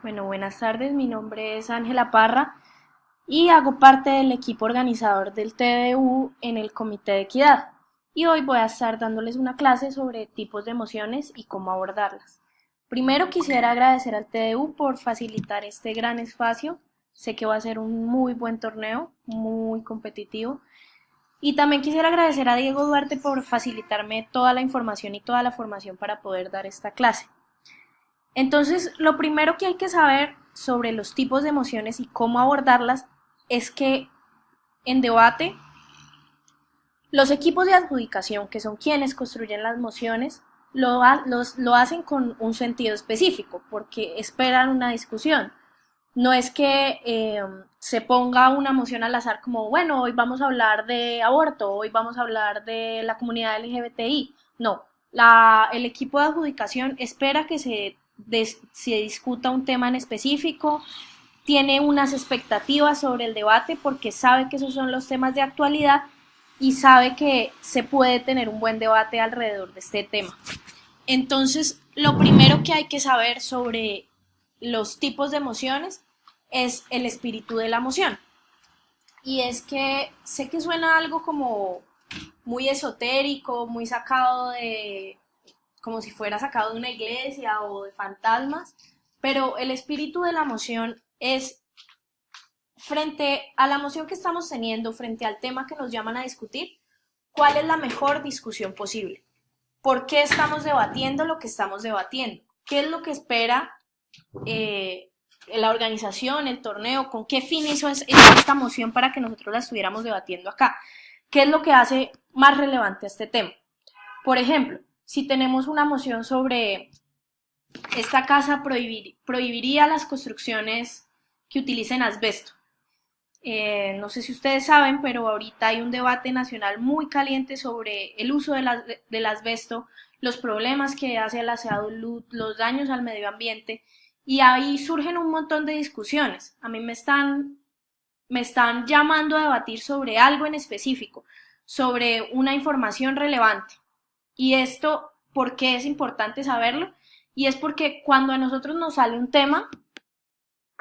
Bueno, buenas tardes, mi nombre es Ángela Parra y hago parte del equipo organizador del TDU en el Comité de Equidad. Y hoy voy a estar dándoles una clase sobre tipos de emociones y cómo abordarlas. Primero quisiera agradecer al TDU por facilitar este gran espacio. Sé que va a ser un muy buen torneo, muy competitivo. Y también quisiera agradecer a Diego Duarte por facilitarme toda la información y toda la formación para poder dar esta clase. Entonces, lo primero que hay que saber sobre los tipos de emociones y cómo abordarlas es que en debate los equipos de adjudicación, que son quienes construyen las mociones, lo hacen con un sentido específico, porque esperan una discusión. No es que se ponga una moción al azar como, bueno, hoy vamos a hablar de aborto, hoy vamos a hablar de la comunidad LGBTI. No, el equipo de adjudicación espera que se discuta un tema en específico, tiene unas expectativas sobre el debate porque sabe que esos son los temas de actualidad y sabe que se puede tener un buen debate alrededor de este tema. Entonces, lo primero que hay que saber sobre los tipos de emociones es el espíritu de la emoción. Y es que sé que suena algo como muy esotérico, muy sacado de, como si fuera sacado de una iglesia o de fantasmas, pero el espíritu de la emoción es frente a la emoción que estamos teniendo, frente al tema que nos llaman a discutir, ¿cuál es la mejor discusión posible? ¿Por qué estamos debatiendo lo que estamos debatiendo? ¿Qué es lo que espera eh, la organización, el torneo? ¿Con qué fin hizo esta moción para que nosotros la estuviéramos debatiendo acá? ¿Qué es lo que hace más relevante a este tema? Por ejemplo, si tenemos una moción sobre esta casa prohibiría las construcciones que utilicen asbesto. No sé si ustedes saben, pero ahorita hay un debate nacional muy caliente sobre el uso del asbesto, los problemas que hace a la salud, los daños al medio ambiente, y ahí surgen un montón de discusiones. A mí me están llamando a debatir sobre algo en específico, sobre una información relevante. Y esto, ¿por qué es importante saberlo? Y es porque cuando a nosotros nos sale un tema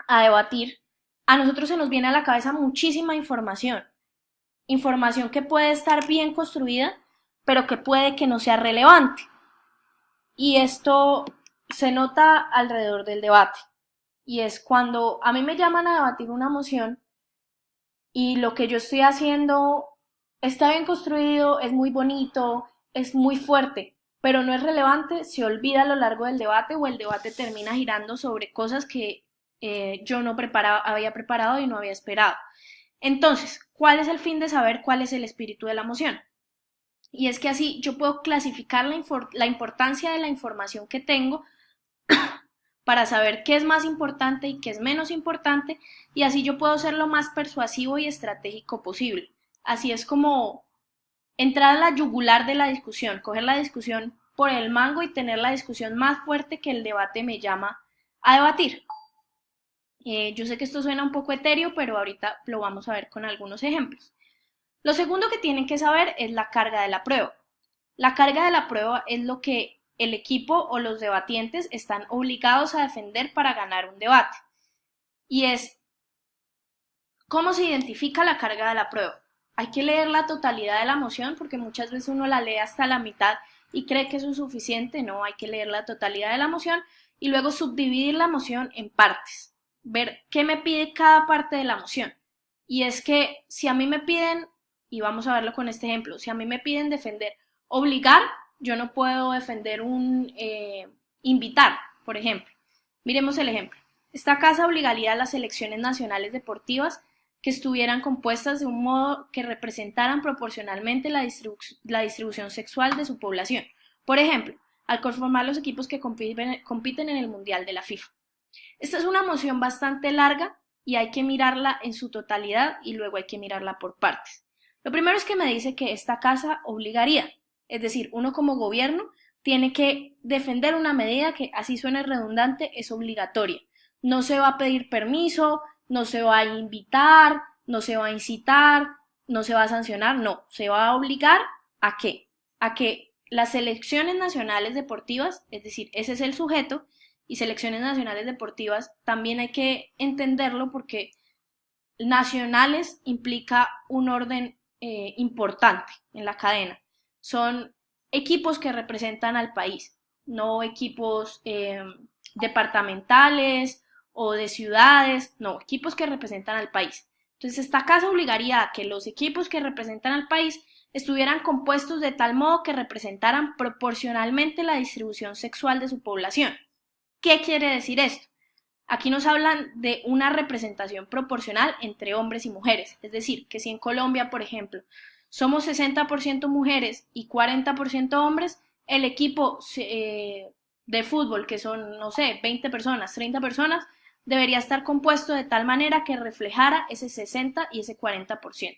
a debatir, a nosotros se nos viene a la cabeza muchísima información. Información que puede estar bien construida, pero que puede que no sea relevante. Y esto se nota alrededor del debate. Y es cuando a mí me llaman a debatir una moción y lo que yo estoy haciendo está bien construido, es muy bonito, es muy fuerte, pero no es relevante, se olvida a lo largo del debate o el debate termina girando sobre cosas que yo no había preparado y no había esperado. Entonces, ¿cuál es el fin de saber cuál es el espíritu de la moción? Y es que así yo puedo clasificar la importancia de la información que tengo para saber qué es más importante y qué es menos importante, y así yo puedo ser lo más persuasivo y estratégico posible. Así es como entrar a la yugular de la discusión, coger la discusión por el mango y tener la discusión más fuerte que el debate me llama a debatir. Yo sé que esto suena un poco etéreo, pero ahorita lo vamos a ver con algunos ejemplos. Lo segundo que tienen que saber es la carga de la prueba. La carga de la prueba es lo que el equipo o los debatientes están obligados a defender para ganar un debate. Y es cómo se identifica la carga de la prueba. Hay que leer la totalidad de la moción porque muchas veces uno la lee hasta la mitad y cree que eso es suficiente. No, hay que leer la totalidad de la moción y luego subdividir la moción en partes. Ver qué me pide cada parte de la moción. Y es que si a mí me piden, y vamos a verlo con este ejemplo, si a mí me piden defender obligar, yo no puedo defender un invitar, por ejemplo. Miremos el ejemplo. Esta casa obligaría a las selecciones nacionales deportivas que estuvieran compuestas de un modo que representaran proporcionalmente la distribución sexual de su población. Por ejemplo, al conformar los equipos que compiten en el Mundial de la FIFA. Esta es una moción bastante larga y hay que mirarla en su totalidad y luego hay que mirarla por partes. Lo primero es que me dice que esta casa obligaría, es decir, uno como gobierno tiene que defender una medida que, así suene redundante, es obligatoria. No se va a pedir permiso, no se va a invitar, no se va a incitar, no se va a sancionar, no, se va a obligar ¿a qué? A que las selecciones nacionales deportivas, es decir, ese es el sujeto, y selecciones nacionales deportivas, también hay que entenderlo porque nacionales implica un orden importante en la cadena. Son equipos que representan al país, no equipos departamentales o de ciudades, no, equipos que representan al país. Entonces, esta casa obligaría a que los equipos que representan al país estuvieran compuestos de tal modo que representaran proporcionalmente la distribución sexual de su población. ¿Qué quiere decir esto? Aquí nos hablan de una representación proporcional entre hombres y mujeres, es decir, que si en Colombia, por ejemplo, somos 60% mujeres y 40% hombres, el equipo de fútbol, que son, no sé, 20 personas, 30 personas, debería estar compuesto de tal manera que reflejara ese 60 y ese 40%.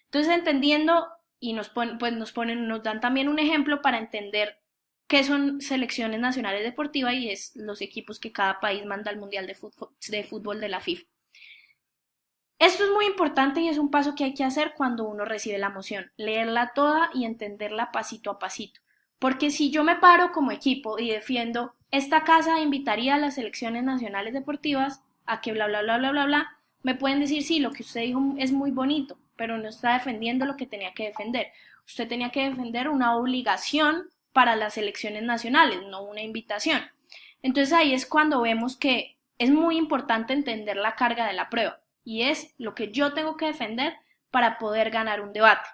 Entonces, entendiendo, y nos dan también un ejemplo para entender qué son selecciones nacionales deportivas y es los equipos que cada país manda al Mundial de Fútbol de la FIFA. Esto es muy importante y es un paso que hay que hacer cuando uno recibe la moción, leerla toda y entenderla pasito a pasito. Porque si yo me paro como equipo y defiendo, esta casa invitaría a las selecciones nacionales deportivas a que bla, bla, bla, bla, bla, bla, me pueden decir, sí, lo que usted dijo es muy bonito, pero no está defendiendo lo que tenía que defender. Usted tenía que defender una obligación para las selecciones nacionales, no una invitación. Entonces ahí es cuando vemos que es muy importante entender la carga de la prueba y es lo que yo tengo que defender para poder ganar un debate.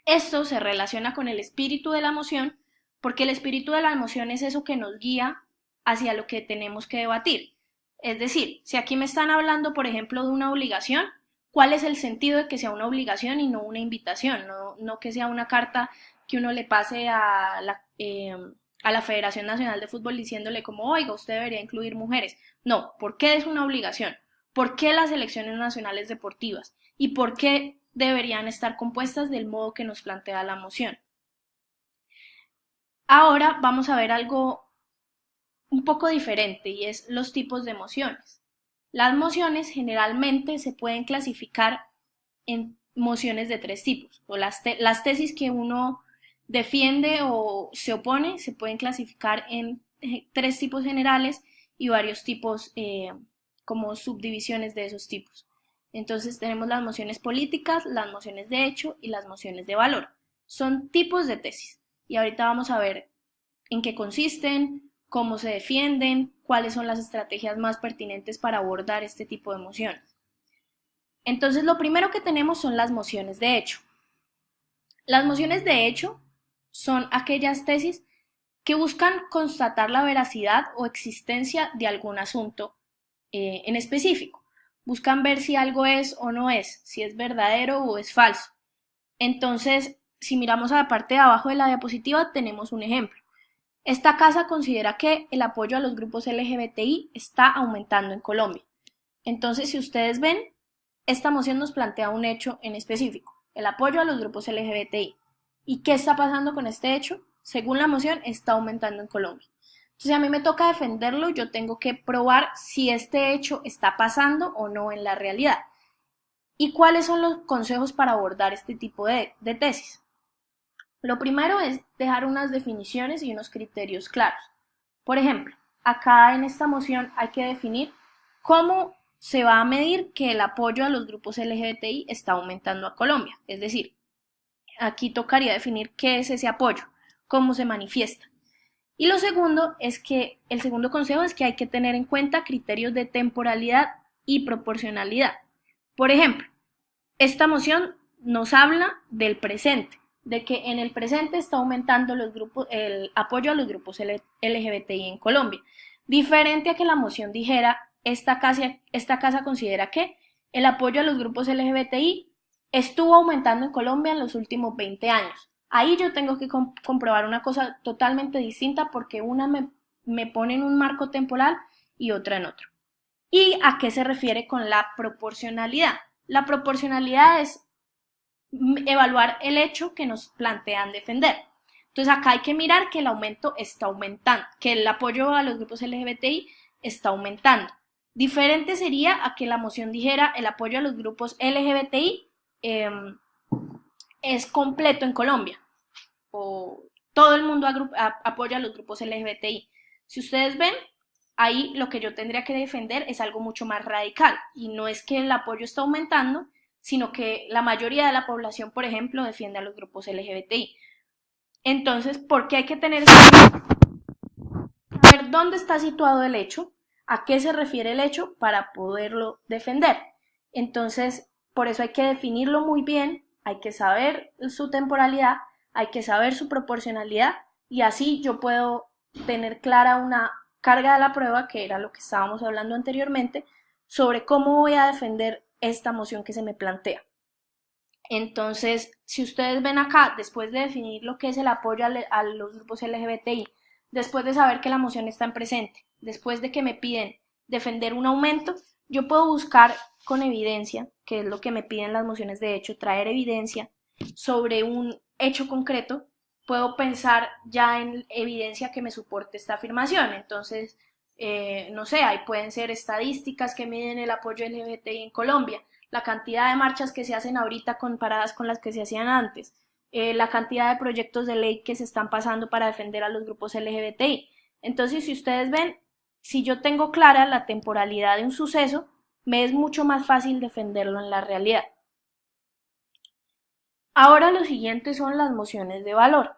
Esto se relaciona con el espíritu de la moción porque el espíritu de la moción es eso que nos guía hacia lo que tenemos que debatir. Es decir, si aquí me están hablando, por ejemplo, de una obligación, ¿cuál es el sentido de que sea una obligación y no una invitación? No que sea una carta que uno le pase a la Federación Nacional de Fútbol diciéndole como, oiga, usted debería incluir mujeres. No, ¿por qué es una obligación? ¿Por qué las selecciones nacionales deportivas? ¿Y por qué deberían estar compuestas del modo que nos plantea la moción? Ahora vamos a ver algo un poco diferente y es los tipos de mociones. Las mociones generalmente se pueden clasificar en mociones de tres tipos, o las tesis que uno defiende o se opone se pueden clasificar en tres tipos generales y varios tipos como subdivisiones de esos tipos. Entonces tenemos las mociones políticas, las mociones de hecho y las mociones de valor. Son tipos de tesis y ahorita vamos a ver en qué consisten, cómo se defienden, cuáles son las estrategias más pertinentes para abordar este tipo de mociones. Entonces, lo primero que tenemos son las mociones de hecho. Las mociones de hecho son aquellas tesis que buscan constatar la veracidad o existencia de algún asunto en específico. Buscan ver si algo es o no es, si es verdadero o es falso. Entonces, si miramos a la parte de abajo de la diapositiva, tenemos un ejemplo. Esta casa considera que el apoyo a los grupos LGBTI está aumentando en Colombia. Entonces, si ustedes ven, esta moción nos plantea un hecho en específico, el apoyo a los grupos LGBTI. ¿Y qué está pasando con este hecho? Según la moción, está aumentando en Colombia. Entonces, a mí me toca defenderlo, yo tengo que probar si este hecho está pasando o no en la realidad. ¿Y cuáles son los consejos para abordar este tipo de tesis? Lo primero es dejar unas definiciones y unos criterios claros. Por ejemplo, acá en esta moción hay que definir cómo se va a medir que el apoyo a los grupos LGBTI está aumentando a Colombia. Es decir, aquí tocaría definir qué es ese apoyo, cómo se manifiesta. Y lo segundo es que el segundo consejo es que hay que tener en cuenta criterios de temporalidad y proporcionalidad. Por ejemplo, esta moción nos habla del presente, de que en el presente está aumentando el apoyo a los grupos LGBTI en Colombia. Diferente a que la moción dijera, esta casa considera que el apoyo a los grupos LGBTI estuvo aumentando en Colombia en los últimos 20 años. Ahí yo tengo que comprobar una cosa totalmente distinta porque una me pone en un marco temporal y otra en otro. ¿Y a qué se refiere con la proporcionalidad? La proporcionalidad es evaluar el hecho que nos plantean defender. Entonces acá hay que mirar que el aumento está aumentando, que el apoyo a los grupos LGBTI está aumentando. Diferente sería a que la moción dijera el apoyo a los grupos LGBTI es completo en Colombia o todo el mundo apoya a los grupos LGBTI. Si ustedes ven, ahí lo que yo tendría que defender es algo mucho más radical, y no es que el apoyo está aumentando, sino que la mayoría de la población, por ejemplo, defiende a los grupos LGBTI. Entonces, ¿por qué hay que tener saber dónde está situado el hecho, a qué se refiere el hecho para poderlo defender? Entonces, por eso hay que definirlo muy bien, hay que saber su temporalidad, hay que saber su proporcionalidad, y así yo puedo tener clara una carga de la prueba, que era lo que estábamos hablando anteriormente, sobre cómo voy a defender esta moción que se me plantea. Entonces, si ustedes ven acá, después de definir lo que es el apoyo a los grupos LGBTI, después de saber que la moción está en presente, después de que me piden defender un aumento, yo puedo buscar con evidencia, que es lo que me piden las mociones de hecho, traer evidencia sobre un hecho concreto. Puedo pensar ya en evidencia que me soporte esta afirmación. Entonces, no sé, ahí pueden ser estadísticas que miden el apoyo LGBTI en Colombia, la cantidad de marchas que se hacen ahorita comparadas con las que se hacían antes, la cantidad de proyectos de ley que se están pasando para defender a los grupos LGBTI. Entonces, si ustedes ven, si yo tengo clara la temporalidad de un suceso, me es mucho más fácil defenderlo en la realidad. Ahora lo siguiente son las mociones de valor,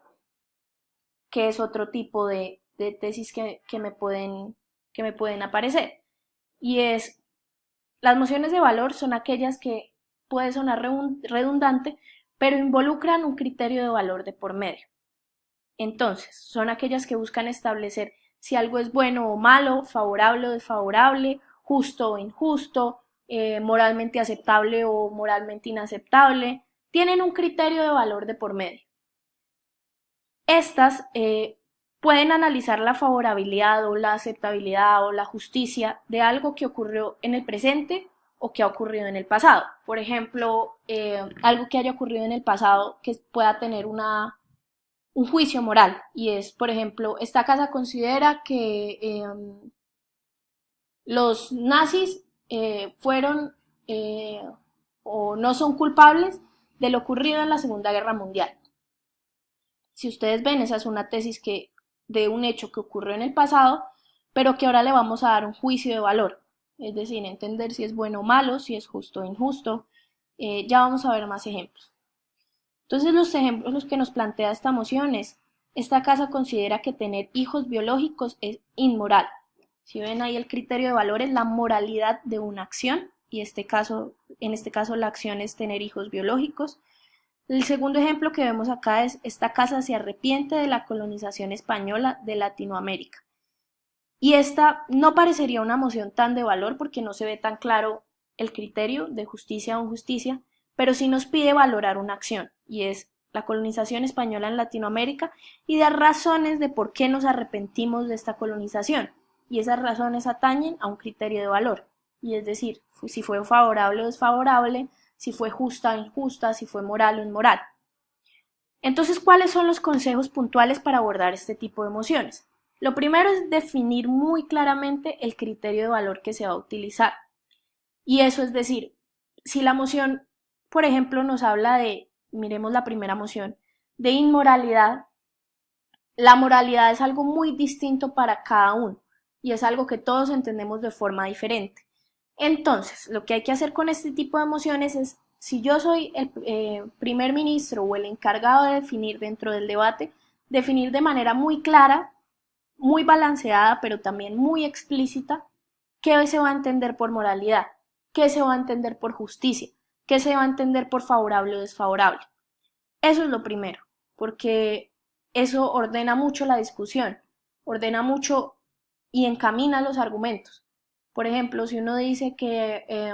que es otro tipo de tesis que me pueden aparecer. Y es, las mociones de valor son aquellas que puede sonar redundante, pero involucran un criterio de valor de por medio. Entonces, son aquellas que buscan establecer si algo es bueno o malo, favorable o desfavorable, justo o injusto, moralmente aceptable o moralmente inaceptable. Tienen un criterio de valor de por medio. Estas pueden analizar la favorabilidad o la aceptabilidad o la justicia de algo que ocurrió en el presente o que ha ocurrido en el pasado. Por ejemplo, algo que haya ocurrido en el pasado que pueda tener un juicio moral, y es, por ejemplo, esta casa considera que los nazis fueron o no son culpables de lo ocurrido en la Segunda Guerra Mundial. Si ustedes ven, esa es una tesis de un hecho que ocurrió en el pasado, pero que ahora le vamos a dar un juicio de valor, es decir, entender si es bueno o malo, si es justo o injusto. Ya vamos a ver más ejemplos. Entonces, los ejemplos que nos plantea esta moción es: esta casa considera que tener hijos biológicos es inmoral. Si ven ahí, el criterio de valor es la moralidad de una acción, y en este caso la acción es tener hijos biológicos. El segundo ejemplo que vemos acá es: esta casa se arrepiente de la colonización española de Latinoamérica. Y esta no parecería una moción tan de valor porque no se ve tan claro el criterio de justicia o injusticia, pero sí nos pide valorar una acción, y es la colonización española en Latinoamérica, y dar razones de por qué nos arrepentimos de esta colonización, y esas razones atañen a un criterio de valor, y es decir, si fue favorable o desfavorable, si fue justa o injusta, si fue moral o inmoral. Entonces, ¿cuáles son los consejos puntuales para abordar este tipo de emociones? Lo primero es definir muy claramente el criterio de valor que se va a utilizar. Y eso es decir, si la moción, por ejemplo, nos habla de, miremos la primera moción, de inmoralidad, la moralidad es algo muy distinto para cada uno y es algo que todos entendemos de forma diferente. Entonces, lo que hay que hacer con este tipo de mociones es, si yo soy el primer ministro o el encargado de definir dentro del debate, definir de manera muy clara, muy balanceada, pero también muy explícita, qué se va a entender por moralidad, qué se va a entender por justicia, qué se va a entender por favorable o desfavorable. Eso es lo primero, porque eso ordena mucho la discusión, ordena mucho y encamina los argumentos. Por ejemplo, si uno dice que,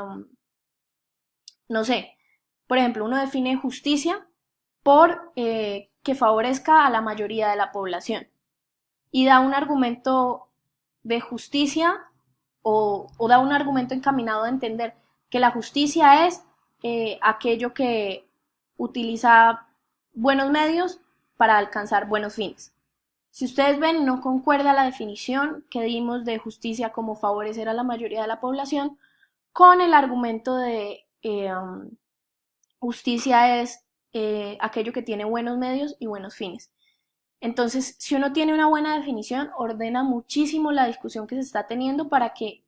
no sé, por ejemplo, uno define justicia por que favorezca a la mayoría de la población y da un argumento de justicia o da un argumento encaminado a entender que la justicia es aquello que utiliza buenos medios para alcanzar buenos fines. Si ustedes ven, no concuerda la definición que dimos de justicia como favorecer a la mayoría de la población con el argumento de justicia es aquello que tiene buenos medios y buenos fines. Entonces, si uno tiene una buena definición, ordena muchísimo la discusión que se está teniendo para que